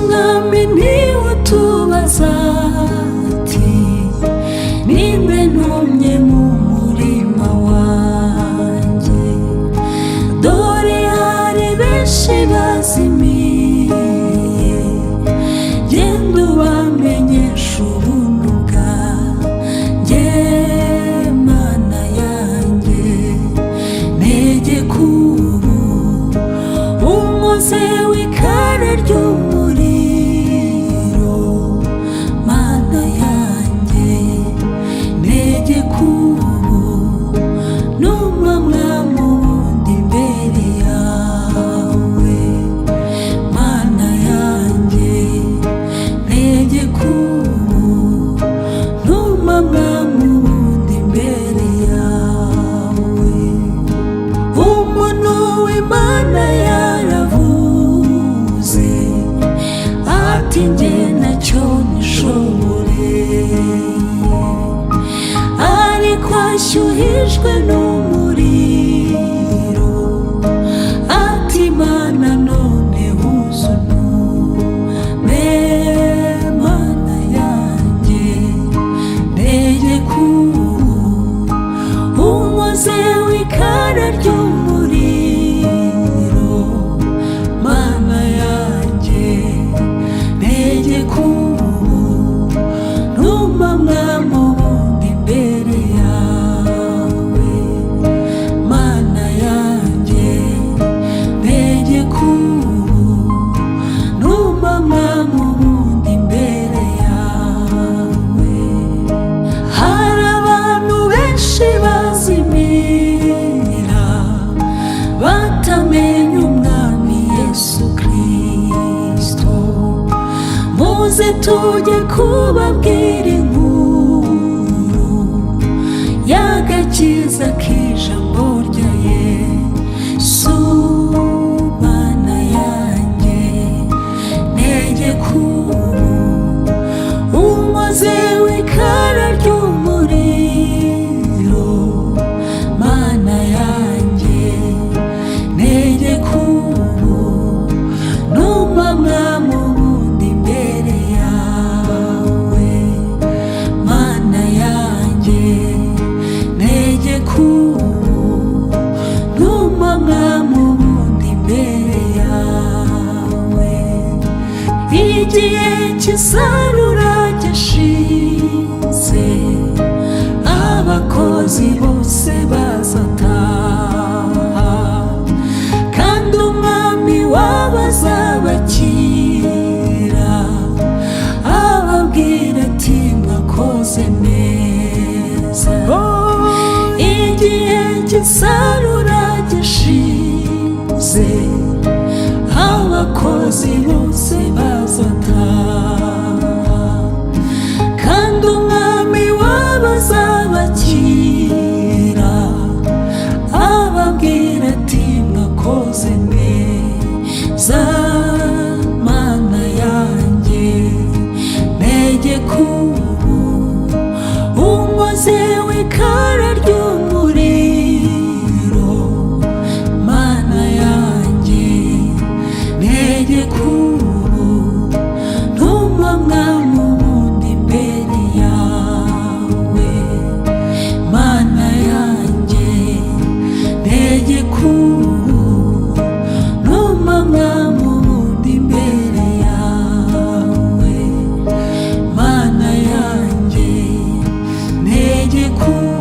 umwami niwe utubaza ati ninde ntumye mu murima wanjye, dore hari benshi bazimiye, genda ubamenyesha ubuntu bwanjye Mana yanjye, ntegeka ubu umuze w'ikara ry'umuriro, Mana yanjye, ntegeka ubu n'umwamwa mu wundi imbere yawe, Mana yanjye, ntegeka ubu n'umwamwa mu wundi imbere yawe. Umuntu w'Imana yaravuze ati njye ntacyo nishoboreye, ariko ashyuhijwe n'umuriro ati Mana none wuzunume, Mana yanjye, ntegeka ubu umuze w'ikara ry'umuriro, Mana yanjye, ntegeka ubu n'umwamwa mu wundi imbere yawe, Mana yanjye, ntegeka ubu n'umwamwa mu wundi imbere yawe. Hari abantu benshi bazimira batamenya umwami Yesu Kristo, muze tujye kubabwira inkuru y'agakiza k'ijambo rya Yesu, Mana yanjye, ntegeka ubu umuze w'ikara ry'umuriro, Mana yanjye, ntegeka ubu n'umwamwa mu wundi imbere yawe, Mana yanjye, ntegeka ubu n'umwamwa mu wundi imbere yawe. Igihe cy'isarura gishize, abakozi bose bazataha, kandi umwami wabo azabakira, ababwira ati mwakoze neza. Igihe cy'isarura gishize, abakozi bose bazataha, kandi umwami wabo azabakira, ababwira ati mwakoze neza, Mana yanjye, ntegeka ubu umuze w'ikara ry'umuriro, Mana yanjye, ntegeka ubu n'umwamwa mu wundi imbere yawe, Mana yanjye, ntegeka ubu n'umwamwa mu wundi imbere yawe, Mana yanjye, ntegeka ubu